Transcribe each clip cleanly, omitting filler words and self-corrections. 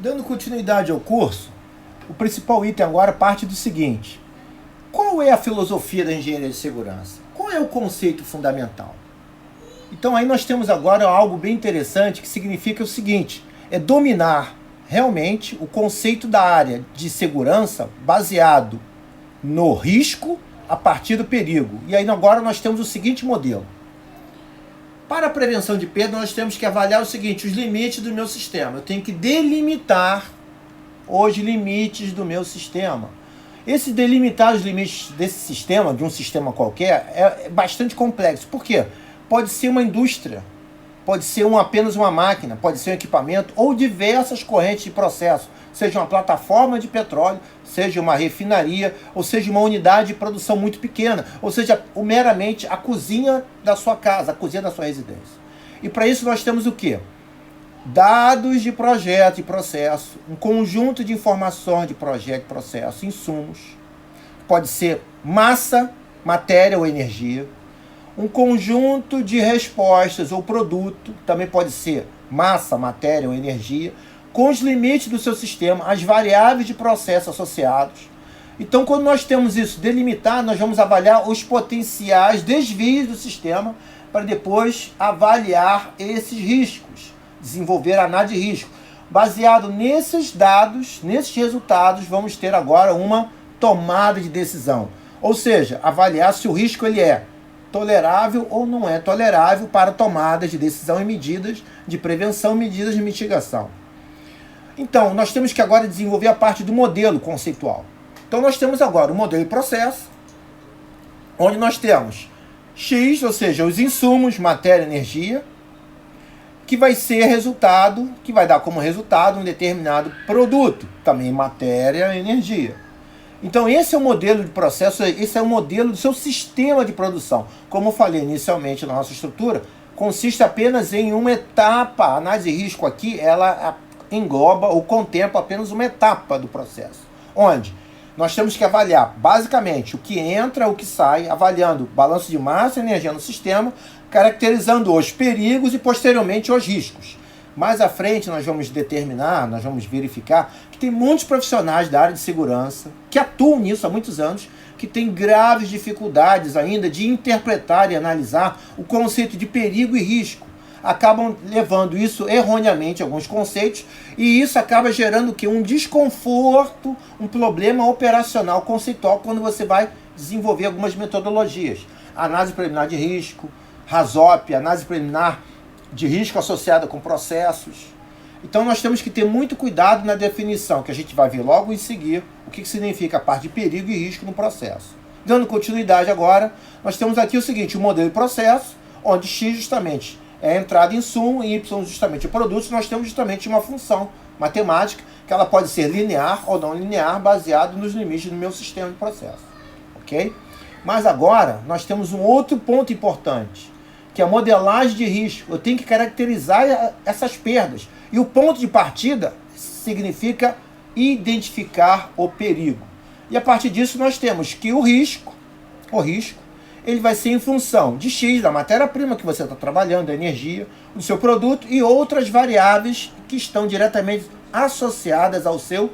Dando continuidade ao curso, o principal item agora parte do seguinte: qual é a filosofia da engenharia de segurança? Qual é o conceito fundamental? Então aí nós temos agora algo bem interessante que significa o seguinte: é dominar realmente o conceito da área de segurança baseado no risco a partir do perigo. E aí agora nós temos o seguinte modelo. Para a prevenção de perda, nós temos que avaliar o seguinte: os limites do meu sistema. Eu tenho que delimitar os limites do meu sistema. Esse delimitar os limites desse sistema, de um sistema qualquer, é bastante complexo. Por quê? Pode ser uma indústria, pode ser apenas uma máquina, pode ser um equipamento ou diversas correntes de processo, seja uma plataforma de petróleo, seja uma refinaria, ou seja uma unidade de produção muito pequena, ou seja, meramente a cozinha da sua casa, a cozinha da sua residência. E para isso nós temos o quê? Dados de projeto e processo, um conjunto de informações de projeto e processo, insumos, pode ser massa, matéria ou energia, um conjunto de respostas ou produto, também pode ser massa, matéria ou energia, com os limites do seu sistema, as variáveis de processo associados. Então, quando nós temos isso delimitado, nós vamos avaliar os potenciais desvios do sistema para depois avaliar esses riscos, desenvolver a análise de risco. Baseado nesses dados, nesses resultados, vamos ter agora uma tomada de decisão. Ou seja, avaliar se o risco ele é tolerável ou não é tolerável para tomadas de decisão e medidas de prevenção, medidas de mitigação. Então, nós temos que agora desenvolver a parte do modelo conceitual. Então, nós temos agora o modelo de processo, onde nós temos X, ou seja, os insumos, matéria, energia, que vai ser resultado, que vai dar como resultado um determinado produto, também matéria, energia. Então esse é o modelo de processo, esse é o modelo do seu sistema de produção. Como eu falei inicialmente na nossa estrutura, consiste apenas em uma etapa. A análise de risco aqui, ela engloba ou contempla apenas uma etapa do processo, onde nós temos que avaliar basicamente o que entra, o que sai, avaliando balanço de massa e energia no sistema, caracterizando os perigos e posteriormente os riscos. Mais à frente nós vamos determinar, nós vamos verificar que tem muitos profissionais da área de segurança que atuam nisso há muitos anos, que têm graves dificuldades ainda de interpretar e analisar o conceito de perigo e risco. Acabam levando isso erroneamente, alguns conceitos, e isso acaba gerando o quê? Um desconforto, um problema operacional conceitual quando você vai desenvolver algumas metodologias. Análise preliminar de risco, RASOP, análise preliminar de risco associada com processos. Então nós temos que ter muito cuidado na definição, que a gente vai ver logo em seguir o que significa a parte de perigo e risco no processo. Dando continuidade agora, nós temos aqui o seguinte: o modelo de processo, onde X justamente é a entrada em insumo e Y justamente o produto. Nós temos justamente uma função matemática, que ela pode ser linear ou não linear, baseado nos limites do meu sistema de processo. Ok? Mas agora nós temos um outro ponto importante, que é a modelagem de risco. Eu tenho que caracterizar essas perdas. E o ponto de partida significa identificar o perigo. E a partir disso nós temos que o risco, ele vai ser em função de X, da matéria-prima que você está trabalhando, da energia, do seu produto e outras variáveis que estão diretamente associadas ao seu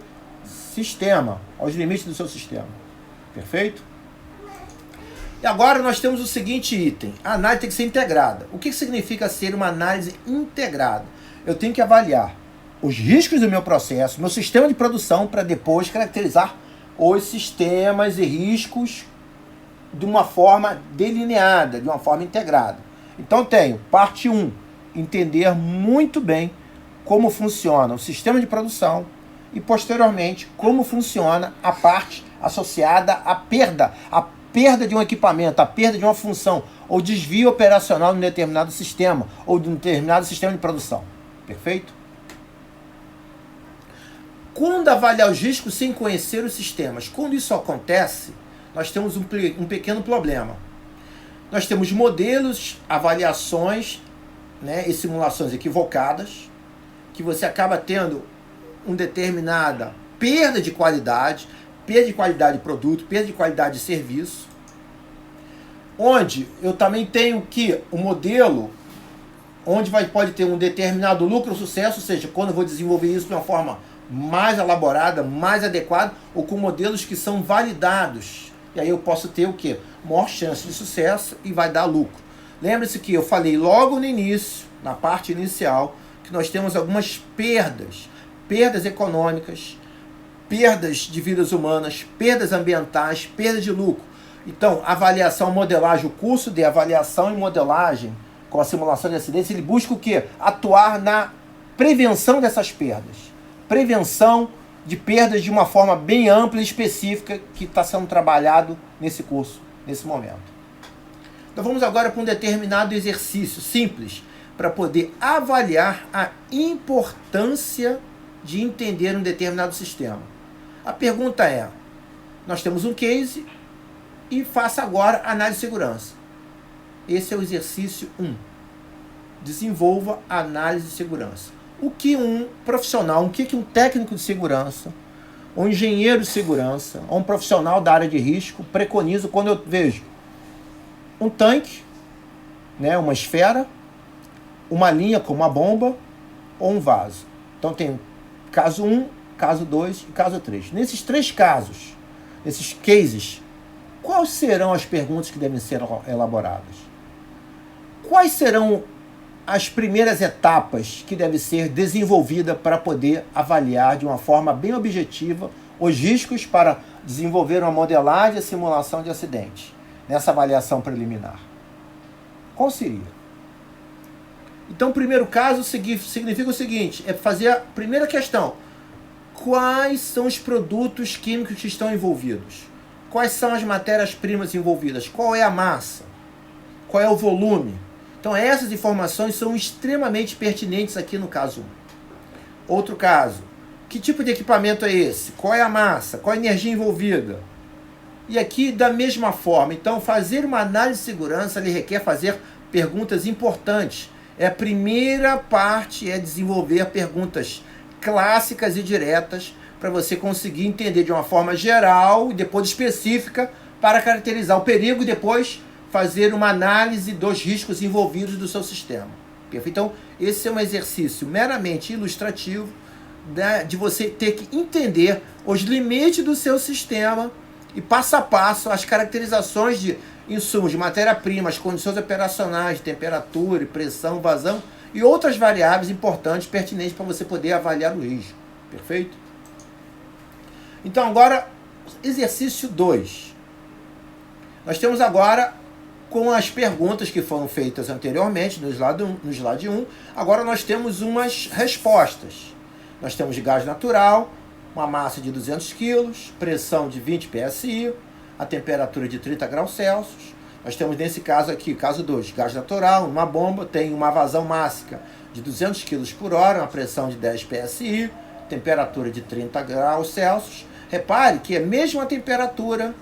sistema, aos limites do seu sistema. Perfeito? E agora nós temos o seguinte item: a análise tem que ser integrada. O que significa ser uma análise integrada? Eu tenho que avaliar os riscos do meu processo, meu sistema de produção, para depois caracterizar os sistemas e riscos de uma forma delineada, de uma forma integrada. Então tenho parte 1, entender muito bem como funciona o sistema de produção e posteriormente como funciona a parte associada à perda de um equipamento, a perda de uma função ou desvio operacional de um determinado sistema ou de um determinado sistema de produção. Perfeito? Quando avaliar os riscos sem conhecer os sistemas, quando isso acontece, nós temos um pequeno problema. Nós temos modelos, avaliações, e simulações equivocadas, que você acaba tendo uma determinada perda de qualidade de produto, perda de qualidade de serviço, onde eu também tenho que o modelo, onde pode ter um determinado lucro ou sucesso, ou seja, quando eu vou desenvolver isso de uma forma mais elaborada, mais adequada, ou com modelos que são validados. E aí eu posso ter o quê? Maior chance de sucesso e vai dar lucro. Lembre-se que eu falei logo no início, na parte inicial, que nós temos algumas perdas. Perdas econômicas, perdas de vidas humanas, perdas ambientais, perda de lucro. Então, avaliação, modelagem, o curso de avaliação e modelagem com a simulação de acidentes, ele busca o quê? Atuar na prevenção dessas perdas. Prevenção de perdas de uma forma bem ampla e específica que está sendo trabalhado nesse curso, nesse momento. Então vamos agora para um determinado exercício simples para poder avaliar a importância de entender um determinado sistema. A pergunta é, nós temos um case e faça agora análise de segurança. Esse é o exercício 1. Desenvolva a análise de segurança. O que um profissional, o que um técnico de segurança, um engenheiro de segurança, ou um profissional da área de risco preconiza quando eu vejo um tanque, né, uma esfera, uma linha com uma bomba ou um vaso. Então tem caso 1, caso 2 e caso 3. Nesses 3 casos, nesses cases, quais serão as perguntas que devem ser elaboradas? Quais serão as primeiras etapas que devem ser desenvolvidas para poder avaliar de uma forma bem objetiva os riscos para desenvolver uma modelagem e simulação de acidente nessa avaliação preliminar? Qual seria? Então, o primeiro caso significa o seguinte, é fazer a primeira questão. Quais são os produtos químicos que estão envolvidos? Quais são as matérias-primas envolvidas? Qual é a massa? Qual é o volume? Então, essas informações são extremamente pertinentes aqui no caso 1. Outro caso, que tipo de equipamento é esse? Qual é a massa? Qual a energia envolvida? E aqui, da mesma forma, então, fazer uma análise de segurança ele requer fazer perguntas importantes. A primeira parte é desenvolver perguntas clássicas e diretas para você conseguir entender de uma forma geral e depois específica para caracterizar o perigo e depois fazer uma análise dos riscos envolvidos do seu sistema. Perfeito? Então, esse é um exercício meramente ilustrativo de você ter que entender os limites do seu sistema e passo a passo as caracterizações de insumos, de matéria-prima, as condições operacionais, de temperatura, pressão, vazão e outras variáveis importantes, pertinentes para você poder avaliar o risco. Perfeito? Então agora, exercício 2. Nós temos agora, com as perguntas que foram feitas anteriormente, no slide 1, agora nós temos umas respostas. Nós temos gás natural, uma massa de 200 kg, pressão de 20 psi, a temperatura de 30 graus Celsius. Nós temos nesse caso aqui, caso 2, gás natural, uma bomba, tem uma vazão máxima de 200 kg por hora, uma pressão de 10 psi, temperatura de 30 graus Celsius. Repare que é a mesma temperatura,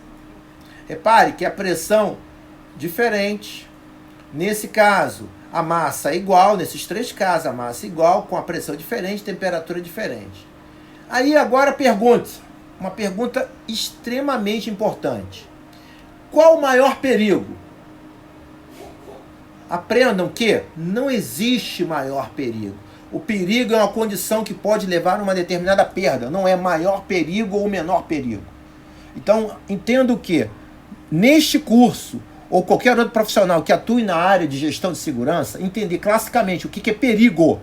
repare que a pressão diferente. Nesse caso, a massa é igual, nesses 3 casos, a massa é igual, com a pressão diferente, temperatura diferente. Aí agora pergunta, uma pergunta extremamente importante. Qual o maior perigo? Aprendam que não existe maior perigo. O perigo é uma condição que pode levar a uma determinada perda, não é maior perigo ou menor perigo. Então, entendo que neste curso, ou qualquer outro profissional que atue na área de gestão de segurança, entender classicamente o que é perigo,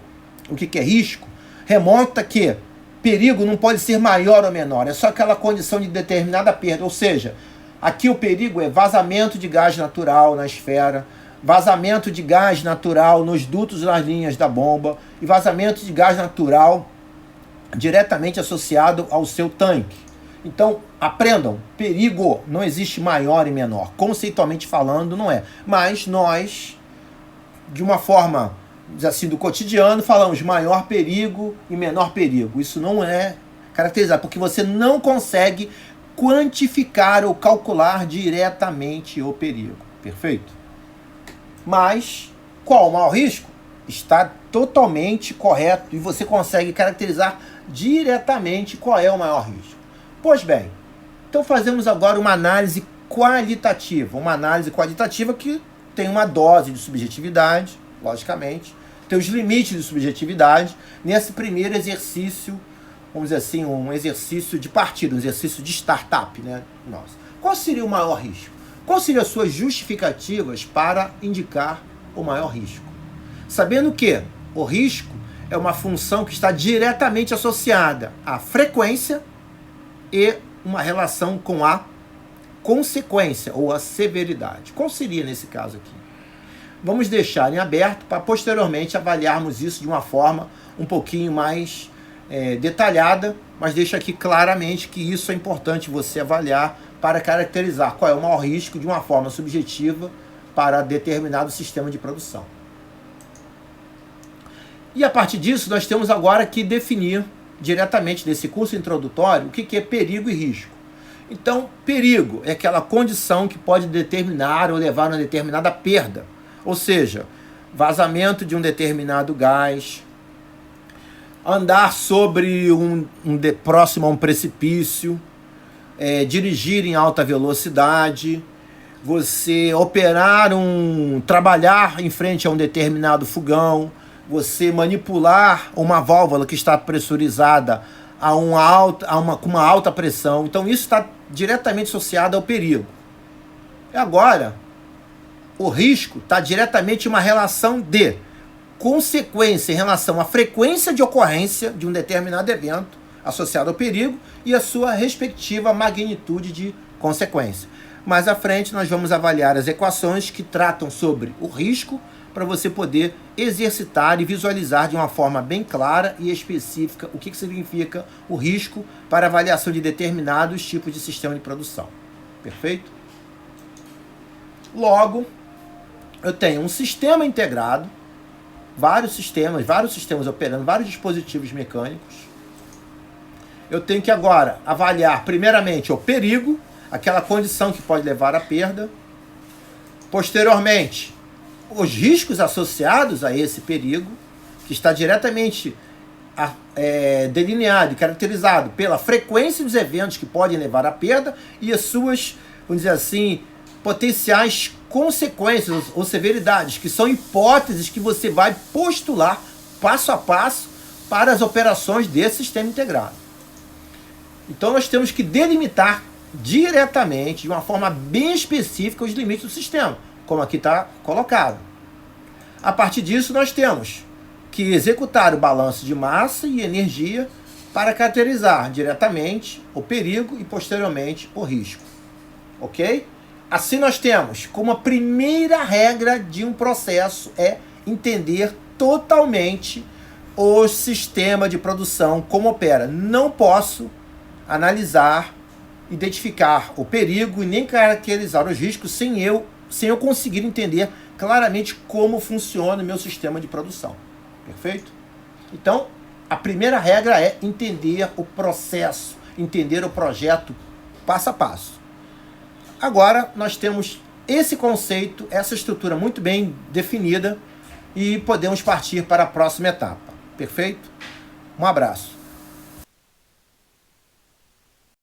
o que é risco, remonta que perigo não pode ser maior ou menor, é só aquela condição de determinada perda. Ou seja, aqui o perigo é vazamento de gás natural na esfera, vazamento de gás natural nos dutos nas linhas da bomba e vazamento de gás natural diretamente associado ao seu tanque. Então, aprendam, perigo não existe maior e menor. Conceitualmente falando, não é. Mas nós, de uma forma assim, do cotidiano, falamos maior perigo e menor perigo. Isso não é caracterizado, porque você não consegue quantificar ou calcular diretamente o perigo. Perfeito? Mas, qual o maior risco? Está totalmente correto e você consegue caracterizar diretamente qual é o maior risco. Pois bem, então fazemos agora uma análise qualitativa. Uma análise qualitativa que tem uma dose de subjetividade, logicamente, tem os limites de subjetividade nesse primeiro exercício vamos dizer assim, um exercício de partida, um exercício de startup, né? Nossa. Qual seria o maior risco? Quais seriam as suas justificativas para indicar o maior risco? Sabendo que o risco é uma função que está diretamente associada à frequência e uma relação com a consequência ou a severidade. Qual seria nesse caso aqui? Vamos deixar em aberto para posteriormente avaliarmos isso de uma forma um pouquinho mais detalhada, mas deixa aqui claramente que isso é importante você avaliar para caracterizar qual é o maior risco de uma forma subjetiva para determinado sistema de produção. E a partir disso, nós temos agora que definir diretamente nesse curso introdutório o que é perigo e risco. Então, perigo é aquela condição que pode determinar ou levar a uma determinada perda, ou seja, vazamento de um determinado gás, andar sobre próximo a um precipício, dirigir em alta velocidade, você trabalhar em frente a um determinado fogão, você manipular uma válvula que está pressurizada com uma alta pressão. Então isso está diretamente associado ao perigo. E agora, o risco está diretamente em uma relação de consequência em relação à frequência de ocorrência de um determinado evento associado ao perigo e a sua respectiva magnitude de consequência. Mais à frente nós vamos avaliar as equações que tratam sobre o risco para você poder exercitar e visualizar de uma forma bem clara e específica o que significa o risco para avaliação de determinados tipos de sistema de produção. Perfeito? Logo, eu tenho um sistema integrado, vários sistemas operando, vários dispositivos mecânicos. Eu tenho que agora avaliar primeiramente o perigo, aquela condição que pode levar à perda. Posteriormente, os riscos associados a esse perigo, que está diretamente delineado e caracterizado pela frequência dos eventos que podem levar à perda e as suas, vamos dizer assim, potenciais consequências ou severidades, que são hipóteses que você vai postular passo a passo para as operações desse sistema integrado. Então nós temos que delimitar diretamente, de uma forma bem específica, os limites do sistema, como aqui está colocado. A partir disso, nós temos que executar o balanço de massa e energia para caracterizar diretamente o perigo e, posteriormente, o risco. Ok? Assim, nós temos como a primeira regra de um processo é entender totalmente o sistema de produção, como opera. Não posso analisar, identificar o perigo e nem caracterizar os riscos sem eu conseguir entender claramente como funciona o meu sistema de produção. Perfeito? Então, a primeira regra é entender o processo, entender o projeto passo a passo. Agora, nós temos esse conceito, essa estrutura muito bem definida e podemos partir para a próxima etapa. Perfeito? Um abraço.